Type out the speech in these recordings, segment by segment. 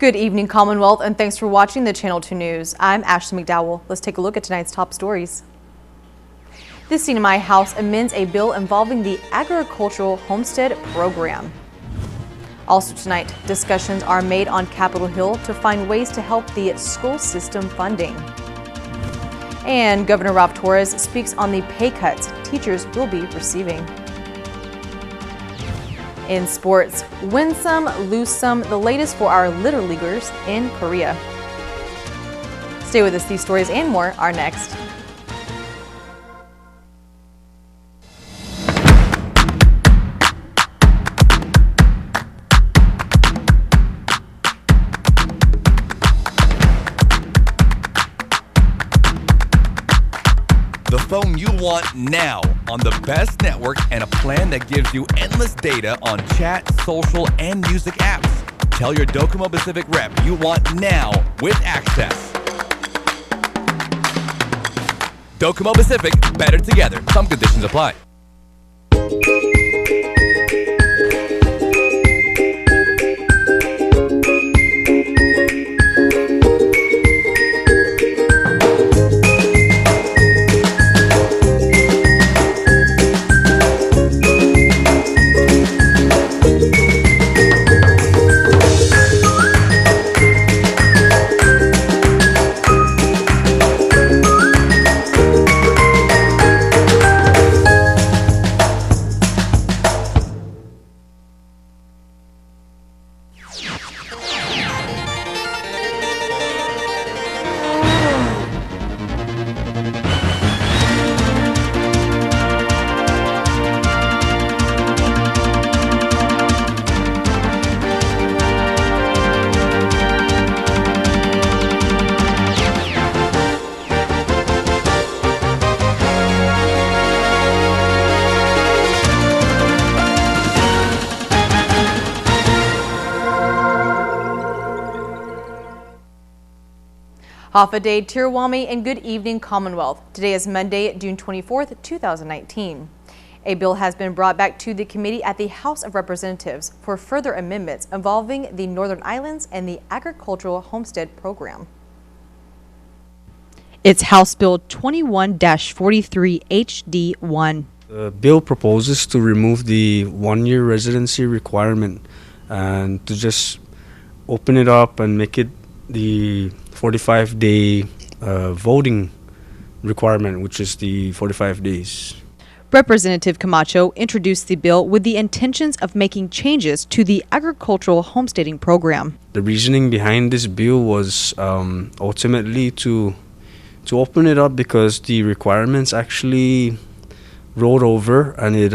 Good evening, Commonwealth, and thanks for watching the Channel 2 News. I'm Ashley McDowell. Let's take a look at tonight's top stories. The CNMI House amends a bill involving the Agricultural Homestead Program. Also tonight, discussions are made on Capitol Hill to find ways to help the school system funding. And Governor Ralph Torres speaks on the pay cuts teachers will be receiving. In sports, win some, lose some, the latest for our Little Leaguers in Korea. Stay with us, these stories and more are next. The phone you want now on the best network and a plan that gives you endless data on chat, social, and music apps. Tell your Docomo Pacific rep you want now with access. Docomo Pacific, better together. Some conditions apply. Hafa Day, Tirwami, and good evening, Commonwealth. Today is Monday, June 24th, 2019. A bill has been brought back to the committee at the House of Representatives for further amendments involving the Northern Islands and the Agricultural Homestead Program. It's House Bill 21-43 HD1. The bill proposes to remove the one-year residency requirement and to just open it up and make it the 45-day voting requirement, which is the 45 days. Representative Camacho introduced the bill with the intentions of making changes to the agricultural homesteading program. The reasoning behind this bill was ultimately to open it up because the requirements actually rolled over and it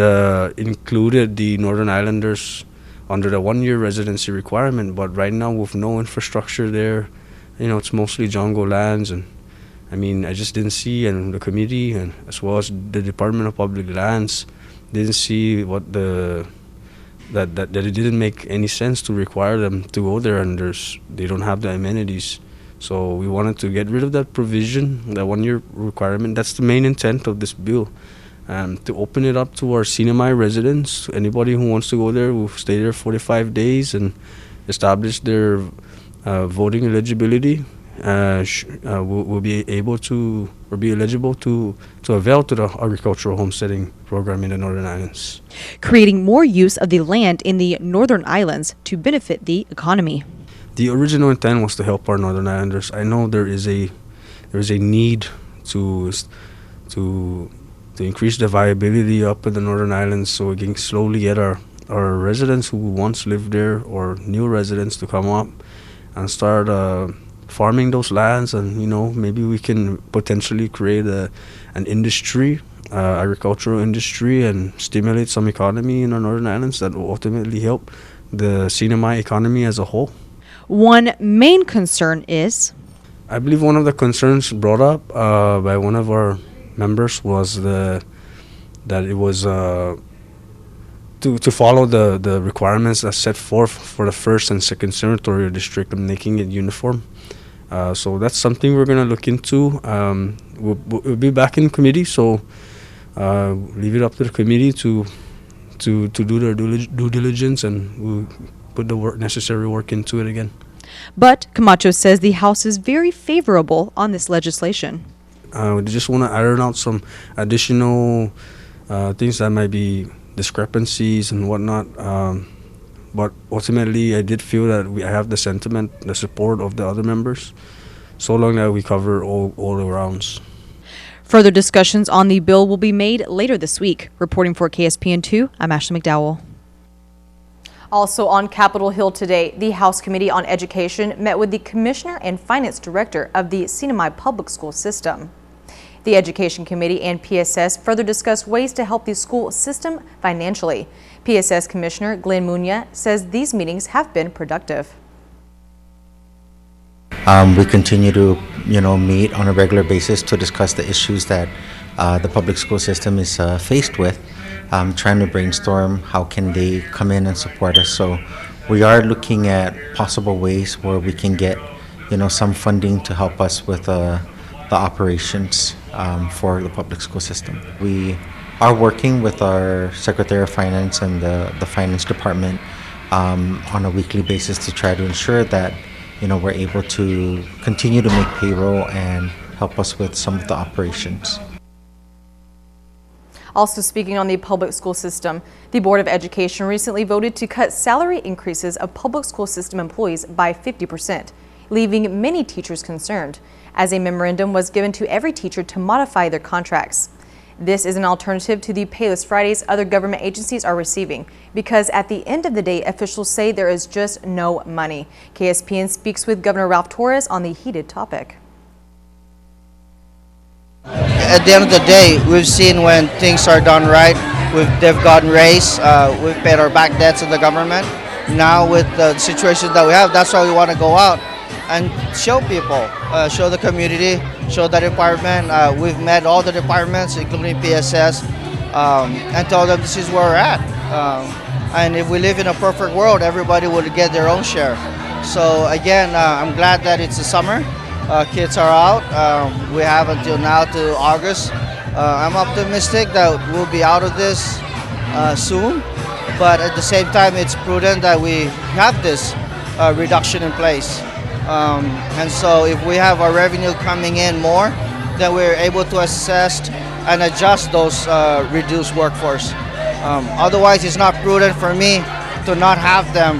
included the Northern Islanders under the one-year residency requirement, but right now with no infrastructure there, it's mostly jungle lands, and I just didn't see, and the committee and as well as the Department of Public Lands didn't see what that it didn't make any sense to require them to go there, and they don't have the amenities. So we wanted to get rid of that provision, that one-year requirement. That's the main intent of this bill. To open it up to our CNMI residents. Anybody who wants to go there will stay there 45 days and establish their voting eligibility. Will be able to or be eligible to avail to the agricultural homesteading program in the Northern Islands. Creating more use of the land in the Northern Islands to benefit the economy. The original intent was to help our Northern Islanders. I know there is a need to increase the viability up in the Northern Islands, so we can slowly get our residents who once lived there or new residents to come up and start farming those lands, and maybe we can potentially create an industry, agricultural industry, and stimulate some economy in our Northern Islands that will ultimately help the CNMI economy as a whole. One main concern is, I believe one of the concerns brought up by one of our members was that it was to follow the requirements that's set forth for the first and second senatorial district and making it uniform. So that's something we're going to look into. We'll be back in committee, so leave it up to the committee to do their due diligence, and we'll put the necessary work into it again. But Camacho says the House is very favorable on this legislation. We just want to iron out some additional things that might be discrepancies and whatnot. But ultimately, I did feel that I have the sentiment, the support of the other members, so long that we cover all the rounds. Further discussions on the bill will be made later this week. Reporting for KSPN2, I'm Ashley McDowell. Also on Capitol Hill today, the House Committee on Education met with the Commissioner and Finance Director of the Sinai Public School System. The Education Committee and PSS further discussed ways to help the school system financially. PSS Commissioner Glenn Munya says these meetings have been productive. We continue to, meet on a regular basis to discuss the issues that the public school system is faced with. Trying to brainstorm how can they come in and support us. So we are looking at possible ways where we can get, some funding to help us with the operations for the public school system. We are working with our Secretary of Finance and the Finance Department on a weekly basis to try to ensure that we're able to continue to make payroll and help us with some of the operations. Also speaking on the public school system, the Board of Education recently voted to cut salary increases of public school system employees by 50%, leaving many teachers concerned, as a memorandum was given to every teacher to modify their contracts. This is an alternative to the Payless Fridays other government agencies are receiving, because at the end of the day, officials say there is just no money. KSPN speaks with Governor Ralph Torres on the heated topic. At the end of the day, we've seen when things are done right, they've gotten raised, we've paid our back debts to the government. Now with the situation that we have, that's why we want to go out and show people, show the community, show the department. We've met all the departments, including PSS, and told them this is where we're at. And if we live in a perfect world, everybody would get their own share. So again, I'm glad that it's the summer. Kids are out. We have until now to August. I'm optimistic that we'll be out of this soon, but at the same time, it's prudent that we have this reduction in place. And so if we have our revenue coming in more, then we're able to assess and adjust those reduced workforce. Otherwise, it's not prudent for me to not have them,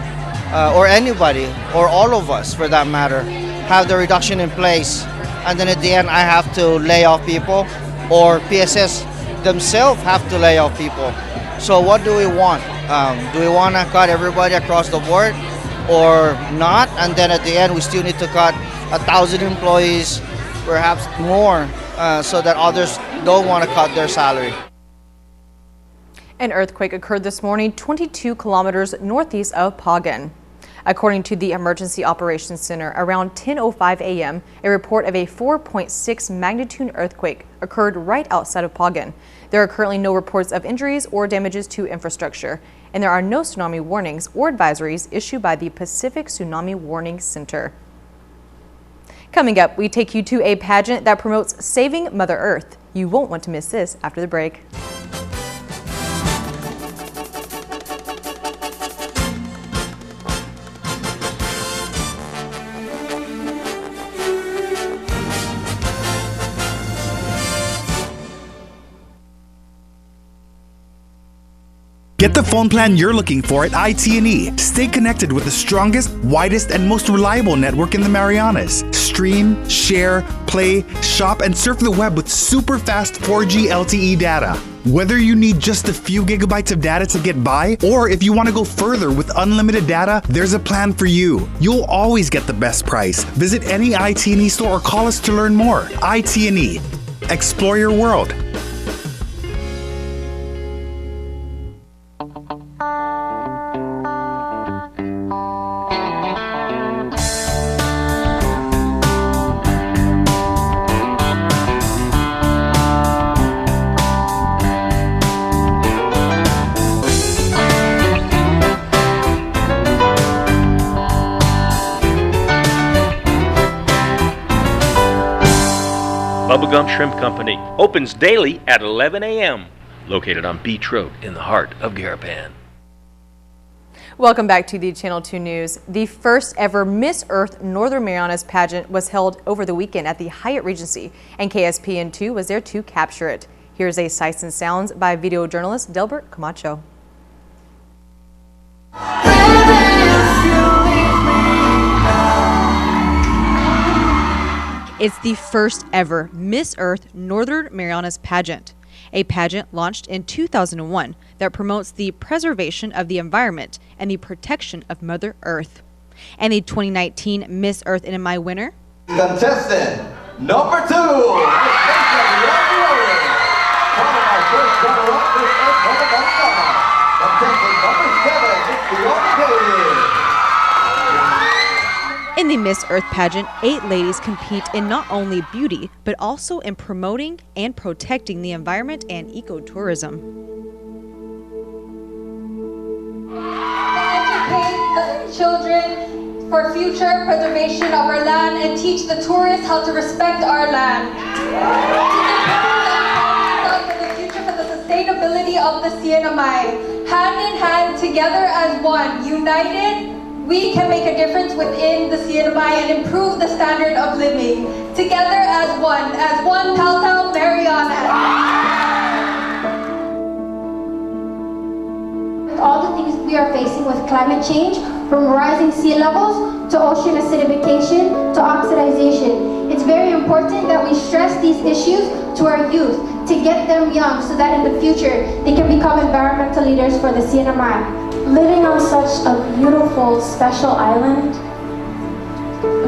or anybody, or all of us for that matter, have the reduction in place, and then at the end I have to lay off people, or PSS themselves have to lay off people. So what do we want? Do we want to cut everybody across the board or not? And then at the end we still need to cut 1,000 employees, perhaps more, so that others don't want to cut their salary. An earthquake occurred this morning 22 kilometers northeast of Pagan. According to the Emergency Operations Center, around 10:05 a.m., a report of a 4.6 magnitude earthquake occurred right outside of Pagan. There are currently no reports of injuries or damages to infrastructure, and there are no tsunami warnings or advisories issued by the Pacific Tsunami Warning Center. Coming up, we take you to a pageant that promotes saving Mother Earth. You won't want to miss this after the break. Get the phone plan you're looking for at IT&E. Stay connected with the strongest, widest, and most reliable network in the Marianas. Stream, share, play, shop, and surf the web with super fast 4G LTE data. Whether you need just a few gigabytes of data to get by, or if you want to go further with unlimited data, there's a plan for you. You'll always get the best price. Visit any IT&E store or call us to learn more. IT&E. Explore your world. Bubblegum Shrimp Company opens daily at 11 a.m. Located on Beach Road in the heart of Garapan. Welcome back to the Channel 2 News. The first ever Miss Earth Northern Marianas pageant was held over the weekend at the Hyatt Regency, and KSPN2 was there to capture it. Here's a Sights and Sounds by video journalist Delbert Camacho. It's the first ever Miss Earth Northern Marianas pageant, a pageant launched in 2001 that promotes the preservation of the environment and the protection of Mother Earth. And the 2019 Miss Earth NMI winner? Contestant number 2, followed by first runner-up, Miss Earth Northern. Contestant number 7, it's Fiona Davis. In the Miss Earth pageant, 8 ladies compete in not only beauty, but also in promoting and protecting the environment and ecotourism. Educate the children for future preservation of our land and teach the tourists how to respect our land. For the future, for the sustainability of the CNMI. Hand in hand, together as one, united, we can make a difference within the CNMI and improve the standard of living. Together as one Tautau Marianas. With all the things we are facing with climate change, from rising sea levels to ocean acidification to oxidization, it's very important that we stress these issues to our youth to get them young so that in the future they can become environmental leaders for the CNMI. Living on such a beautiful, special island,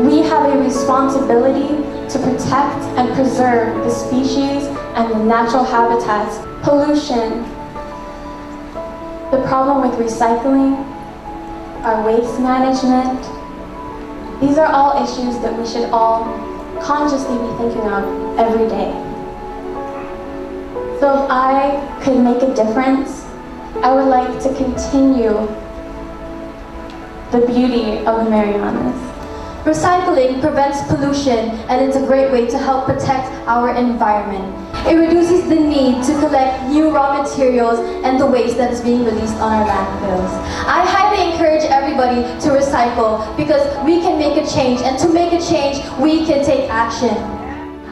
we have a responsibility to protect and preserve the species and the natural habitats. Pollution, the problem with recycling, our waste management, these are all issues that we should all consciously be thinking of every day. So if I could make a difference, I would like to continue the beauty of the Marianas. Recycling prevents pollution, and it's a great way to help protect our environment. It reduces the need to collect new raw materials and the waste that is being released on our landfills. I highly encourage everybody to recycle because we can make a change, and to make a change, we can take action.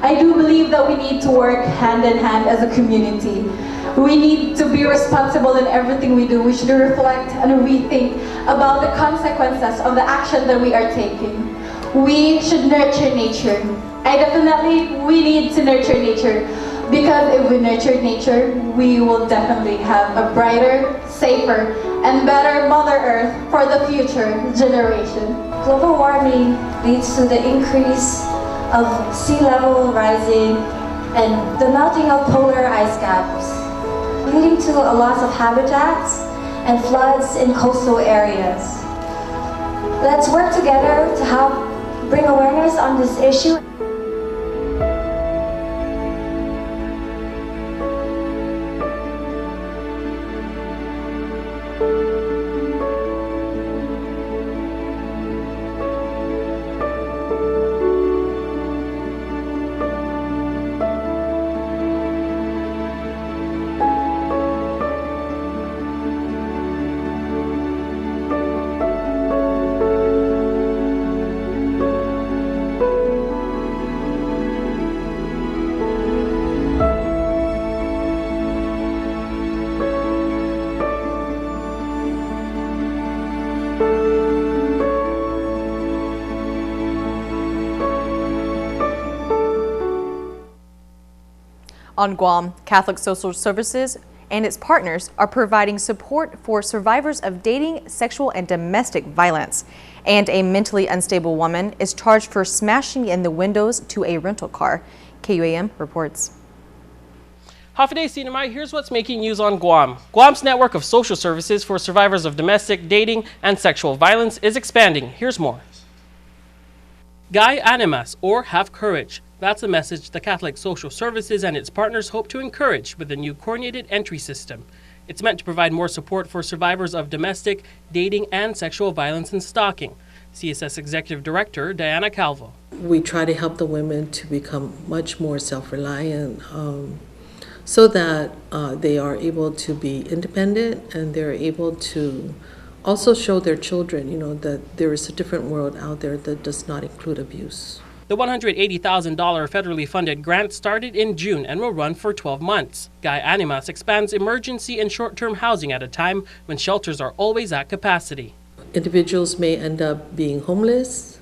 I do believe that we need to work hand in hand as a community. We need to be responsible in everything we do. We should reflect and rethink about the consequences of the action that we are taking. We should nurture nature. We need to nurture nature, because if we nurture nature, we will definitely have a brighter, safer, and better Mother Earth for the future generation. Global warming leads to the increase of sea level rising and the melting of polar ice caps, leading to a loss of habitats and floods in coastal areas. Let's work together to help bring awareness on this issue. On Guam, Catholic Social Services and its partners are providing support for survivors of dating, sexual, and domestic violence. And a mentally unstable woman is charged for smashing in the windows to a rental car. KUAM reports. Hafaday Sinamai, here's what's making news on Guam. Guam's network of social services for survivors of domestic, dating, and sexual violence is expanding. Here's more. Guy Animas, or Have Courage. That's a message the Catholic Social Services and its partners hope to encourage with the new coordinated entry system. It's meant to provide more support for survivors of domestic, dating, and sexual violence and stalking. CSS Executive Director Diana Calvo. We try to help the women to become much more self-reliant so that they are able to be independent and they're able to Also show their children, that there is a different world out there that does not include abuse. The $180,000 federally funded grant started in June and will run for 12 months. Guy Animas expands emergency and short-term housing at a time when shelters are always at capacity. Individuals may end up being homeless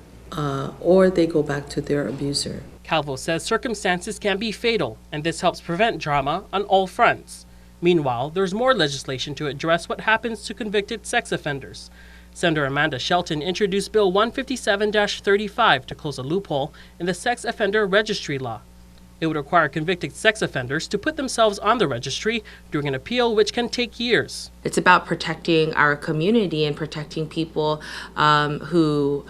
or they go back to their abuser. Calvo says circumstances can be fatal, and this helps prevent drama on all fronts. Meanwhile, there's more legislation to address what happens to convicted sex offenders. Senator Amanda Shelton introduced Bill 157-35 to close a loophole in the sex offender registry law. It would require convicted sex offenders to put themselves on the registry during an appeal, which can take years. It's about protecting our community and protecting people who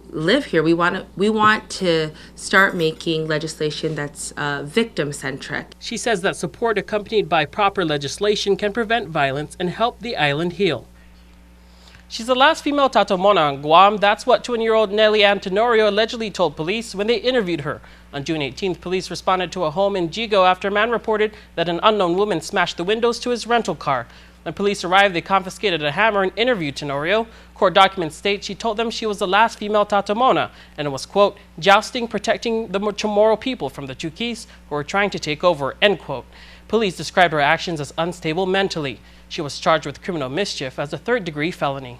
live here. We want to start making legislation that's victim-centric. She says that support accompanied by proper legislation can prevent violence and help the island heal. She's the last female tatomona on Guam. That's what 20-year-old Nelly Ann Tenorio allegedly told police when they interviewed her. On June 18th, police responded to a home in Jigo after a man reported that an unknown woman smashed the windows to his rental car. When police arrived, they confiscated a hammer and interviewed Tenorio. Court documents state she told them she was the last female tatomona and was, quote, jousting, protecting the Chamorro people from the Chuquis who were trying to take over, end quote. Police described her actions as unstable mentally. She was charged with criminal mischief as a third-degree felony.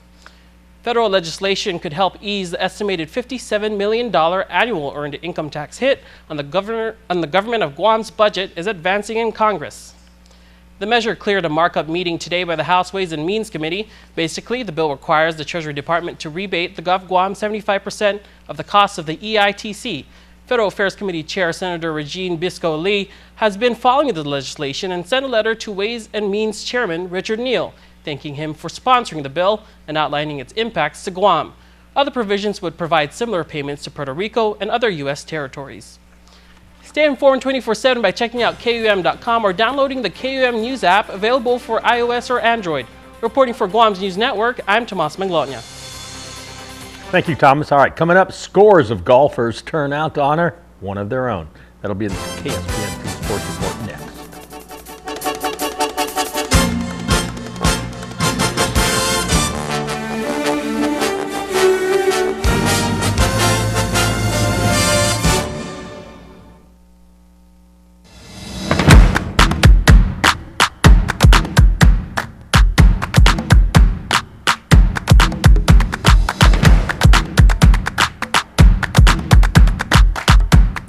Federal legislation could help ease the estimated $57 million annual earned income tax hit on the government of Guam's budget is advancing in Congress. The measure cleared a markup meeting today by the House Ways and Means Committee. Basically, the bill requires the Treasury Department to rebate the Gov Guam 75% of the cost of the EITC. Federal Affairs Committee Chair Senator Regine Bisco Lee has been following the legislation and sent a letter to Ways and Means Chairman Richard Neal, thanking him for sponsoring the bill and outlining its impacts to Guam. Other provisions would provide similar payments to Puerto Rico and other U.S. territories. Stay informed 24/7 by checking out KUM.com or downloading the KUM News app available for iOS or Android. Reporting for Guam's News Network, I'm Tomas Manglotna. Thank you, Thomas. All right, coming up, scores of golfers turn out to honor one of their own. That'll be in the KSPN2 Sports Report next.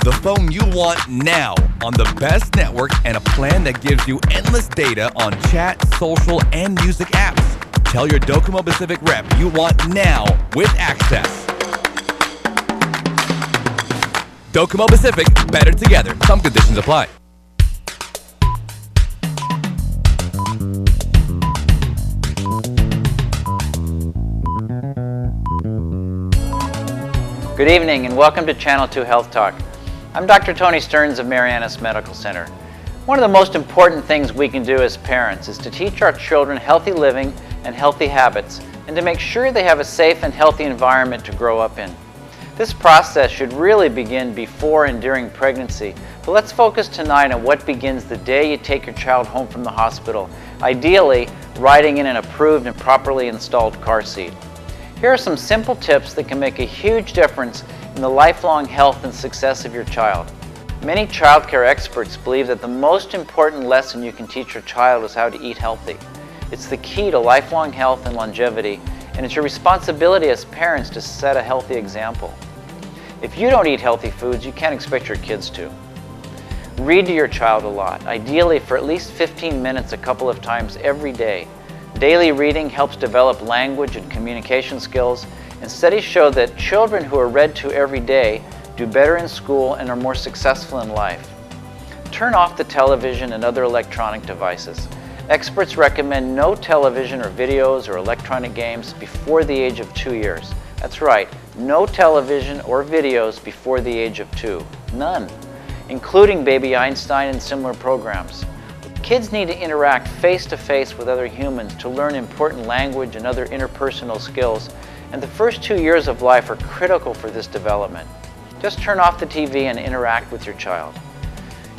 The phone you want now on the best network and a plan that gives you endless data on chat, social, and music apps. Tell your Docomo Pacific rep you want now with access. Docomo Pacific, better together. Some conditions apply. Good evening and welcome to Channel 2 Health Talk. I'm Dr. Tony Stearns of Marianas Medical Center. One of the most important things we can do as parents is to teach our children healthy living and healthy habits and to make sure they have a safe and healthy environment to grow up in. This process should really begin before and during pregnancy, but let's focus tonight on what begins the day you take your child home from the hospital, ideally riding in an approved and properly installed car seat. Here are some simple tips that can make a huge difference in the lifelong health and success of your child. Many child care experts believe that the most important lesson you can teach your child is how to eat healthy. It's the key to lifelong health and longevity, and it's your responsibility as parents to set a healthy example. If you don't eat healthy foods, you can't expect your kids to. Read to your child a lot, ideally for at least 15 minutes a couple of times every day. Daily reading helps develop language and communication skills, and studies show that children who are read to every day do better in school and are more successful in life. Turn off the television and other electronic devices. Experts recommend no television or videos or electronic games before the age of 2 years. That's right, no television or videos before the age of 2. None, including Baby Einstein and similar programs. Kids need to interact face-to-face with other humans to learn important language and other interpersonal skills, and the first 2 years of life are critical for this development. Just turn off the TV and interact with your child.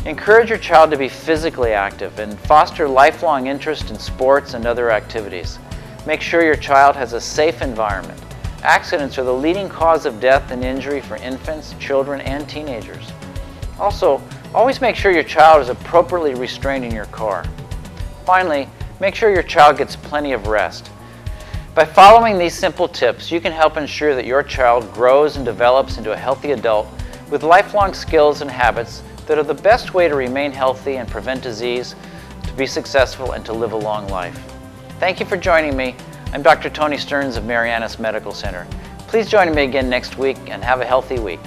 Encourage your child to be physically active and foster lifelong interest in sports and other activities. Make sure your child has a safe environment. Accidents are the leading cause of death and injury for infants, children, and teenagers. Also, always make sure your child is appropriately restrained in your car. Finally, make sure your child gets plenty of rest. By following these simple tips, you can help ensure that your child grows and develops into a healthy adult with lifelong skills and habits that are the best way to remain healthy and prevent disease, to be successful, and to live a long life. Thank you for joining me. I'm Dr. Tony Stearns of Marianas Medical Center. Please join me again next week and have a healthy week.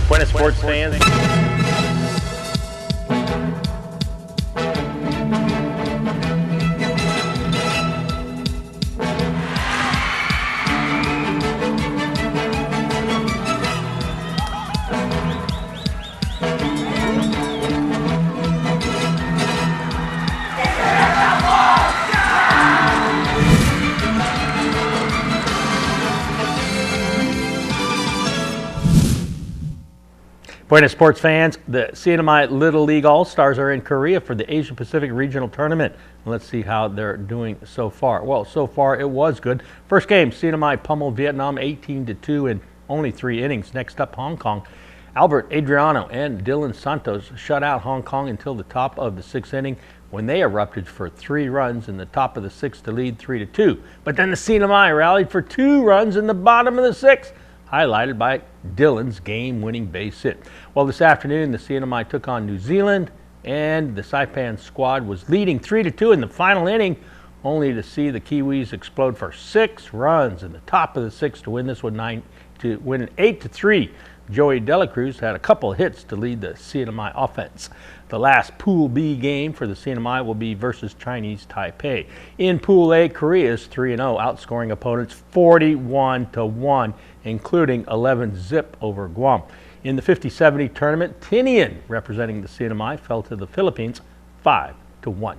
Buenas sports fans. Buenas sports fans, the CNMI Little League All-Stars are in Korea for the Asia Pacific Regional Tournament. Let's see how they're doing so far. Well, so far it was good. First game, CNMI pummeled Vietnam 18-2 in only 3 innings. Next up, Hong Kong. Albert Adriano and Dylan Santos shut out Hong Kong until the top of the 6th inning when they erupted for 3 runs in the top of the 6th to lead 3-2. But then the CNMI rallied for 2 runs in the bottom of the 6th. Highlighted by Dylan's game-winning base hit. Well, this afternoon, the CNMI took on New Zealand, and the Saipan squad was leading 3-2 in the final inning, only to see the Kiwis explode for 6 runs in the top of the 6th to win this one 8-3. Joey Delacruz had a couple of hits to lead the CNMI offense. The last Pool B game for the CNMI will be versus Chinese Taipei. In Pool A, Korea is 3-0, outscoring opponents 41-1, including 11-zip over Guam. In the 50-70 tournament, Tinian, representing the CNMI, fell to the Philippines 5-1.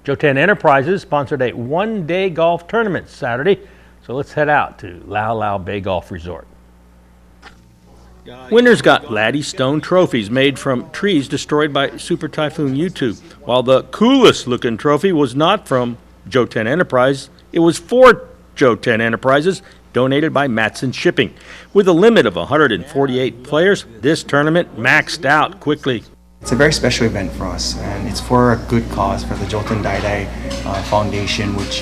Joten Enterprises sponsored a 1-day golf tournament Saturday, so let's head out to Lau Lau Bay Golf Resort. Winners got Laddie Stone trophies made from trees destroyed by Super Typhoon U2, while the coolest looking trophy was not from Joten Enterprise. It was for Joten Enterprises, donated by Matson Shipping. With a limit of 148 players, this tournament maxed out quickly. It's a very special event for us, and it's for a good cause, for the Joten Daidai Foundation, which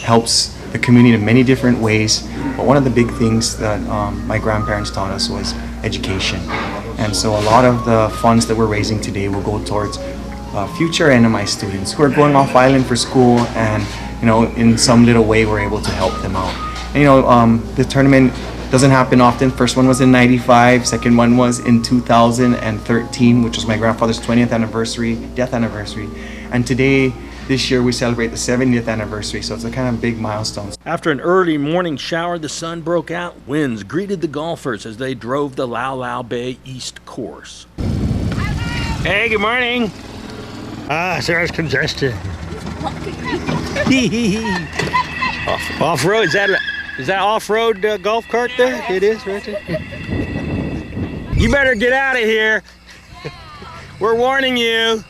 helps the community in many different ways. But one of the big things that my grandparents taught us was education. And so a lot of the funds that we're raising today will go towards future NMI students who are going off island for school, and in some little way we're able to help them out. And, the tournament doesn't happen often. First one was in '95, second one was in 2013, which was my grandfather's 20th anniversary, death anniversary. And today, this year, we celebrate the 70th anniversary, so it's a kind of big milestone. After an early morning shower, the sun broke out. Winds greeted the golfers as they drove the Lau Lau Bay East course. Hey, good morning. Sarah's congested. Off-road, is that off-road golf cart there? It is right there. You better get out of here. We're warning you.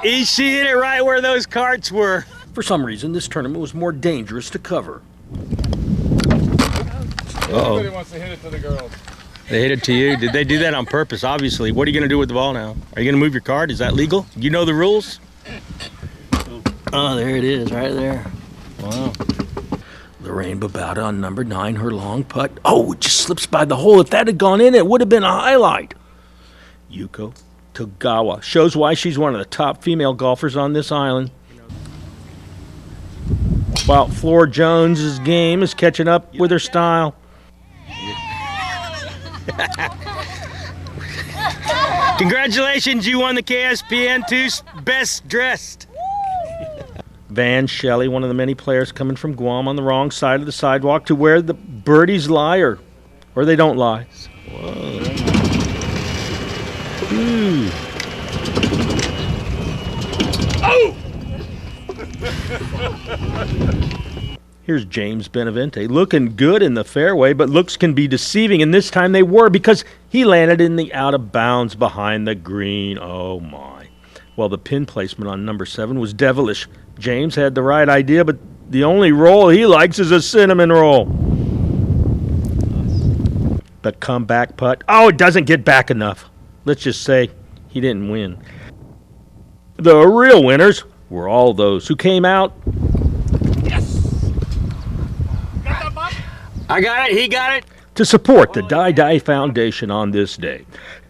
She hit it right where those carts were. For some reason, this tournament was more dangerous to cover. Everybody wants to hit it to the girls. They hit it to you? Did they do that on purpose, obviously? What are you going to do with the ball now? Are you going to move your cart? Is that legal? You know the rules? Oh, there it is, right there. Wow. Lorraine Babauta on number 9, her long putt. Oh, it just slips by the hole. If that had gone in, it would have been a highlight. Yuko Togawa shows why she's one of the top female golfers on this island. While Flora Jones's game is catching up with her style. Congratulations, you won the KSPN2 Best Dressed. Van Shelley, one of the many players coming from Guam, on the wrong side of the sidewalk to where the birdies lie, or they don't lie. Whoa. Ooh. Oh! Here's James Benavente looking good in the fairway, but looks can be deceiving, and this time they were because he landed in the out of bounds behind the green. Oh my. Well, the pin placement on number 7 was devilish. James had the right idea, but the only roll he likes is a cinnamon roll. The comeback putt. Oh, it doesn't get back enough. Let's just say he didn't win. The real winners were all those who came out. I got it, he got it. To support the Dai Dai Foundation on this day.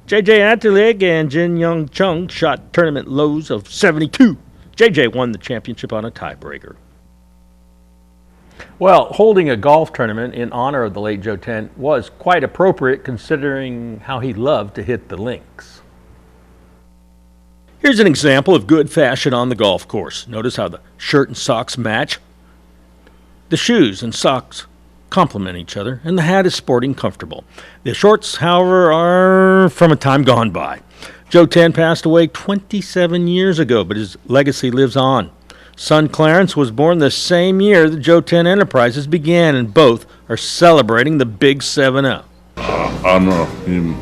JJ Antilig and Jin Young Chung shot tournament lows of 72. JJ won the championship on a tiebreaker. Well, holding a golf tournament in honor of the late Joe Ten was quite appropriate considering how he loved to hit the links. Here's an example of good fashion on the golf course. Notice how the shirt and socks match. The shoes and socks complement each other, and the hat is sporting comfortable. The shorts, however, are from a time gone by. Joe Ten passed away 27 years ago, but his legacy lives on. Son Clarence was born the same year that Joe Ten Enterprises began, and both are celebrating the Big 7-0. Honor him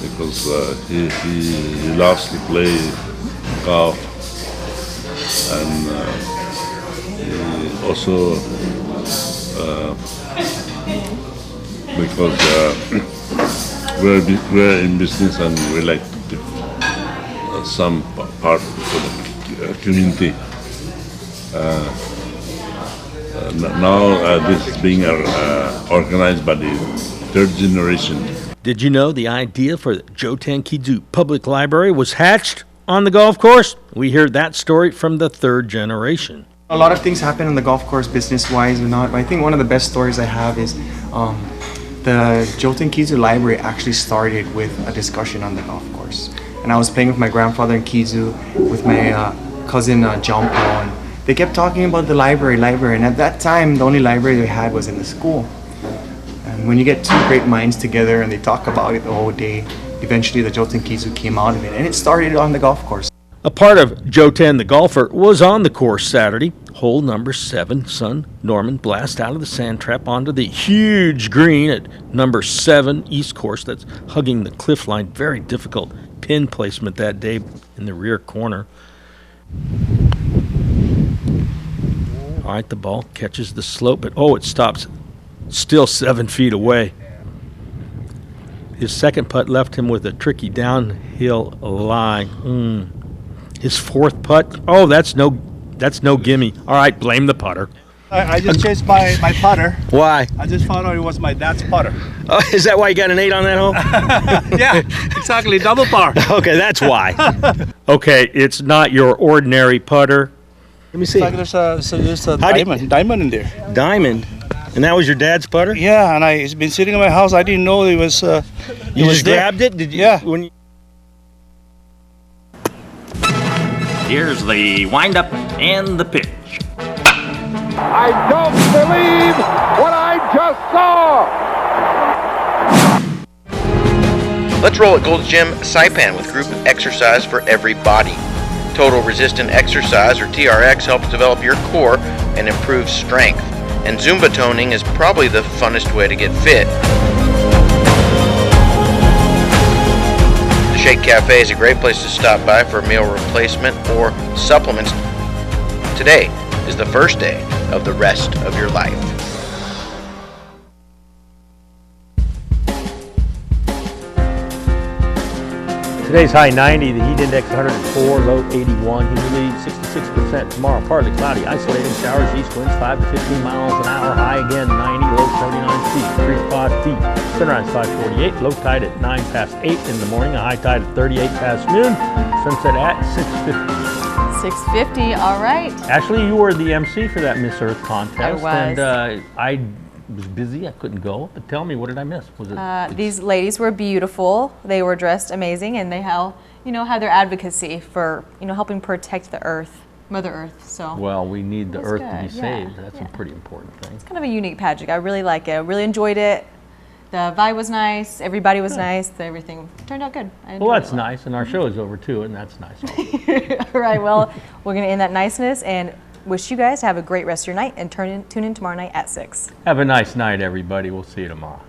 because he loves to play golf, and he also because we're in business and we like to give some part for the community. Now this is being organized by the third generation. Did you know the idea for the Joe Ten Kizu Public Library was hatched on the golf course? We hear that story from the third generation. A lot of things happen on the golf course business-wise or not, but I think one of the best stories I have is the Joten Kizu Library actually started with a discussion on the golf course. And I was playing with my grandfather in Kizu, with my cousin John Paul, and they kept talking about the library, and at that time the only library they had was in the school. And when you get two great minds together and they talk about it the whole day, eventually the Joten Kizu came out of it, and it started on the golf course. A part of Joe Ten, the golfer, was on the course Saturday. Hole number 7, son Norman blast out of the sand trap onto the huge green at number 7 East Course that's hugging the cliff line. Very difficult pin placement that day in the rear corner. All right, the ball catches the slope, but it stops still 7 feet away. His second putt left him with a tricky downhill lie. His fourth putt, that's no gimme. All right, blame the putter. I just changed my putter. Why? I just found out it was my dad's putter. Oh, is that why you got an 8 on that hole? Yeah, exactly, double par. Okay, that's why. Okay, it's not your ordinary putter. Let me see. It's like there's a diamond in there. Diamond? And that was your dad's putter? Yeah, and it's been sitting in my house. I didn't know it was. You just grabbed it? Did you? Yeah. Here's the windup and the pitch. I don't believe what I just saw. Let's roll at Gold's Gym Saipan with group exercise for every body. Total Resistant Exercise, or TRX, helps develop your core and improve strength. And Zumba toning is probably the funnest way to get fit. The Shake Cafe is a great place to stop by for a meal replacement or supplements. Today is the first day of the rest of your life. Today's high 90, the heat index 104, low 81, humidity 66%. Tomorrow, partly cloudy, isolated showers, east winds 5 to 15 miles an hour, high again 90, low 79 feet, 3 feet. Sunrise 5:48, low tide at 9 past 8 in the morning, a high tide at 38 past noon, sunset at 6:50. 6:50, all right. Ashley, you were the MC for that Miss Earth contest. I was. And I was busy, I couldn't go, but tell me, what did I miss? Was it? These ladies were beautiful. They were dressed amazing, and they had their advocacy for, helping protect the earth, Mother Earth. So. Well, we need the earth to be good, saved. yeah, That's a pretty important thing. It's kind of a unique pageant. I really like it. I really enjoyed it. The vibe was nice. Everybody was nice. Everything turned out good. Well, that's nice, and our show is over too, and that's nice. All right, well, we're going to end that niceness and Wish you guys to have a great rest of your night and tune in tomorrow night at 6. Have a nice night, everybody. We'll see you tomorrow.